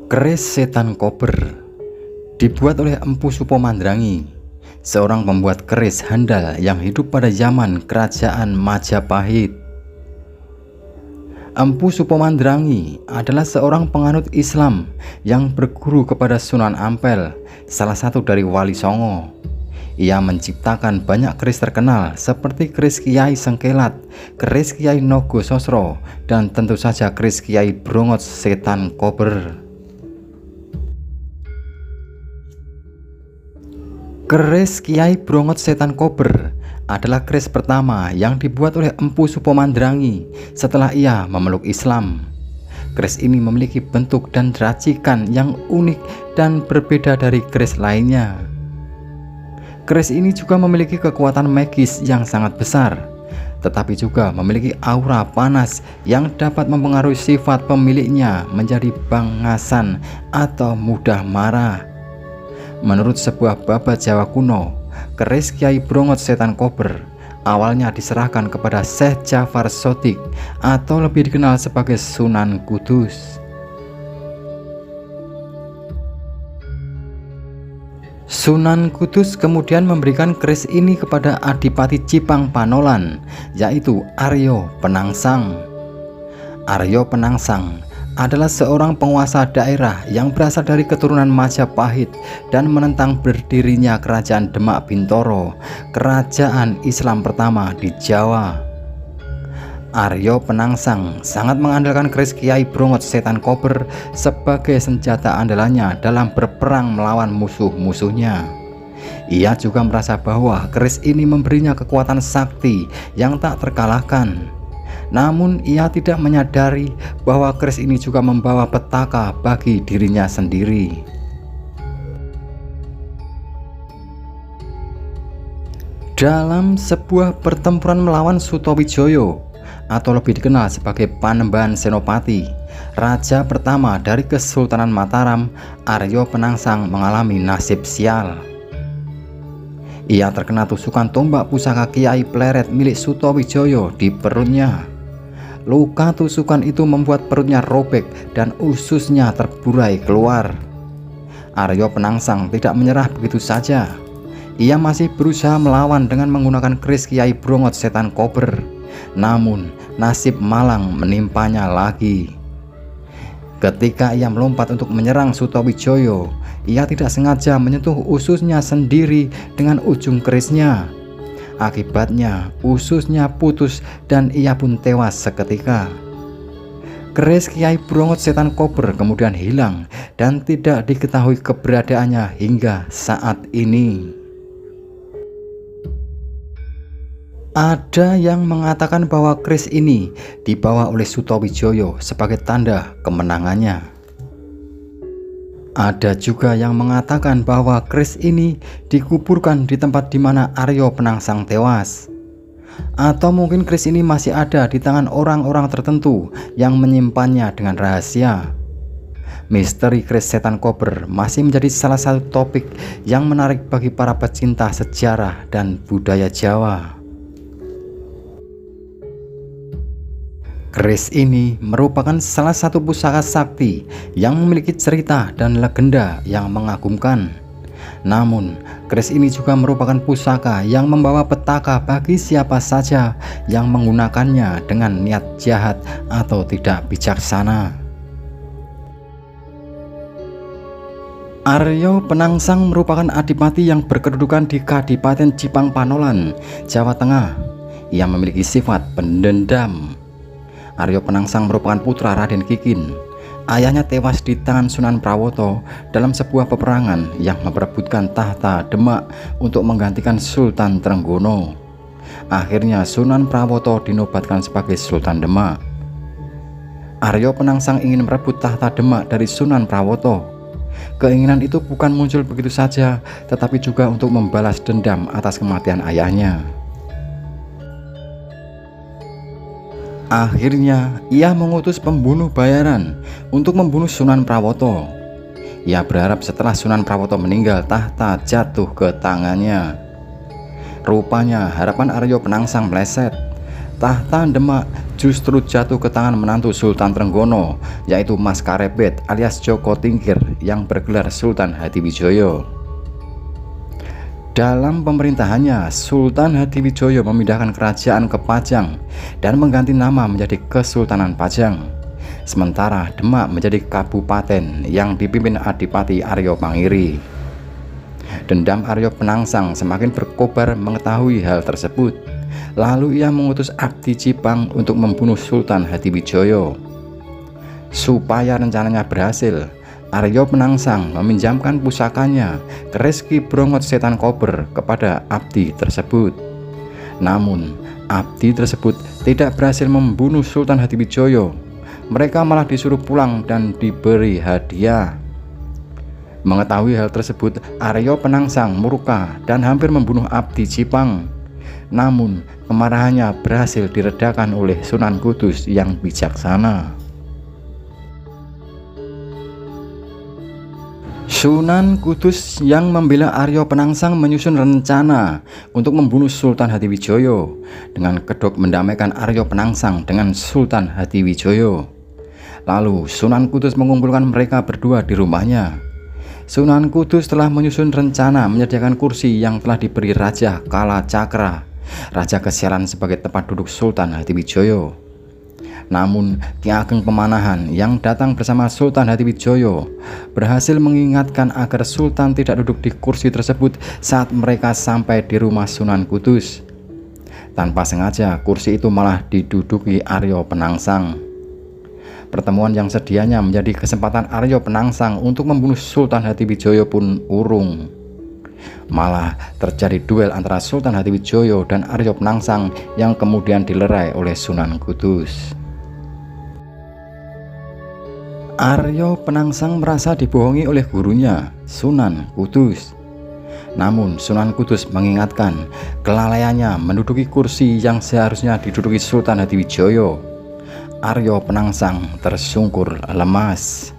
Keris Setan Kober dibuat oleh Empu Supomandrangi, seorang pembuat keris handal yang hidup pada zaman Kerajaan Majapahit. Empu Supomandrangi adalah seorang penganut Islam yang berguru kepada Sunan Ampel, salah satu dari Wali Songo. Ia menciptakan banyak keris terkenal seperti keris Kiai Sengkelat, keris Kiai Nogososro, dan tentu saja keris Kiai Brongot Setan Kober. Keris Kiai Brongot Setan Kober adalah keris pertama yang dibuat oleh Empu Supomandrangi setelah ia memeluk Islam. Keris ini memiliki bentuk dan racikan yang unik dan berbeda dari keris lainnya. Keris ini juga memiliki kekuatan magis yang sangat besar, tetapi juga memiliki aura panas yang dapat mempengaruhi sifat pemiliknya menjadi bangasan atau mudah marah. Menurut sebuah babat Jawa kuno, keris Kiai Brongot Setan Kober awalnya diserahkan kepada Syekh Jafar Sotik atau lebih dikenal sebagai Sunan Kudus. Sunan Kudus kemudian memberikan keris ini kepada Adipati Cipang Panolan, yaitu Aryo Penangsang. Aryo Penangsang adalah seorang penguasa daerah yang berasal dari keturunan Majapahit dan menentang berdirinya Kerajaan Demak Bintoro, kerajaan Islam pertama di Jawa. Aryo Penangsang sangat mengandalkan keris Kiai Brongot Setan Kober sebagai senjata andalannya dalam berperang melawan musuh-musuhnya. Ia juga merasa bahwa keris ini memberinya kekuatan sakti yang tak terkalahkan. Namun ia tidak menyadari bahwa keris ini juga membawa petaka bagi dirinya sendiri. Dalam sebuah pertempuran melawan Sutowijoyo atau lebih dikenal sebagai Panembahan Senopati, raja pertama dari Kesultanan Mataram, Aryo Penangsang mengalami nasib sial. Ia terkena tusukan tombak pusaka Kiai Pleret milik Sutowijoyo di perutnya. Luka tusukan itu membuat perutnya robek dan ususnya terburai keluar. Aryo Penangsang tidak menyerah begitu saja. Ia masih berusaha melawan dengan menggunakan keris Kiai Brongot Setan Kober. Namun nasib malang menimpanya lagi. Ketika ia melompat untuk menyerang Sutowijoyo, ia tidak sengaja menyentuh ususnya sendiri dengan ujung kerisnya. Akibatnya ususnya putus dan ia pun tewas seketika. Keris Kiai Brongot Setan Kober kemudian hilang dan tidak diketahui keberadaannya hingga saat ini. Ada yang mengatakan bahwa keris ini dibawa oleh Sutowijoyo sebagai tanda kemenangannya. Ada juga yang mengatakan bahwa keris ini dikuburkan di tempat di mana Aryo Penangsang tewas. Atau mungkin keris ini masih ada di tangan orang-orang tertentu yang menyimpannya dengan rahasia. Misteri keris Setan Kober masih menjadi salah satu topik yang menarik bagi para pecinta sejarah dan budaya Jawa. Keris ini merupakan salah satu pusaka sakti yang memiliki cerita dan legenda yang mengagumkan. Namun, keris ini juga merupakan pusaka yang membawa petaka bagi siapa saja yang menggunakannya dengan niat jahat atau tidak bijaksana. Aryo Penangsang merupakan adipati yang berkedudukan di Kadipaten Cipang Panolan, Jawa Tengah. Ia memiliki sifat pendendam. Aryo Penangsang merupakan putra Raden Kikin. Ayahnya tewas di tangan Sunan Prawoto dalam sebuah peperangan yang memperebutkan tahta Demak untuk menggantikan Sultan Trenggono. Akhirnya Sunan Prawoto dinobatkan sebagai Sultan Demak. Aryo Penangsang ingin merebut tahta Demak dari Sunan Prawoto. Keinginan itu bukan muncul begitu saja, tetapi juga untuk membalas dendam atas kematian ayahnya. Akhirnya ia mengutus pembunuh bayaran untuk membunuh Sunan Prawoto. Ia berharap setelah Sunan Prawoto meninggal, tahta jatuh ke tangannya. Rupanya harapan Aryo Penangsang meleset. tahta Demak justru jatuh ke tangan menantu Sultan Trenggono, yaitu Mas Karebet alias Joko Tingkir yang bergelar Sultan Hadiwijoyo. Dalam pemerintahannya, Sultan Hadiwijoyo memindahkan kerajaan ke Pajang dan mengganti nama menjadi Kesultanan Pajang. Sementara Demak menjadi kabupaten yang dipimpin Adipati Aryo Pangiri. Dendam Aryo Penangsang semakin berkobar mengetahui hal tersebut. Lalu ia mengutus Abdi Cipang untuk membunuh Sultan Hadiwijoyo. Supaya rencananya berhasil, Aryo Penangsang meminjamkan pusakanya ke Reski Brongot Setan Kober kepada Abdi tersebut. Namun, Abdi tersebut tidak berhasil membunuh Sultan Hadiwijoyo. Mereka malah disuruh pulang dan diberi hadiah. Mengetahui hal tersebut, Aryo Penangsang murka dan hampir membunuh Abdi Cipang. Namun, kemarahannya berhasil diredakan oleh Sunan Kudus yang bijaksana. Sunan Kudus yang membela Aryo Penangsang menyusun rencana untuk membunuh Sultan Hadiwijoyo dengan kedok mendamaikan Aryo Penangsang dengan Sultan Hadiwijoyo. Lalu Sunan Kudus mengumpulkan mereka berdua di rumahnya. Sunan Kudus telah menyusun rencana menyediakan kursi yang telah diberi Raja Kala Cakra, Raja Kesialan sebagai tempat duduk Sultan Hadiwijoyo. Namun Ki Ageng Pemanahan yang datang bersama Sultan Hadiwijoyo berhasil mengingatkan agar Sultan tidak duduk di kursi tersebut saat mereka sampai di rumah Sunan Kudus. Tanpa sengaja kursi itu malah diduduki Aryo Penangsang. Pertemuan yang sedianya menjadi kesempatan Aryo Penangsang untuk membunuh Sultan Hadiwijoyo pun urung. Malah terjadi duel antara Sultan Hadiwijoyo dan Aryo Penangsang yang kemudian dilerai oleh Sunan Kudus. Aryo Penangsang merasa dibohongi oleh gurunya, Sunan Kudus. Namun Sunan Kudus mengingatkan kelalaiannya menduduki kursi yang seharusnya diduduki Sultan Hadiwijoyo. Aryo Penangsang tersungkur lemas.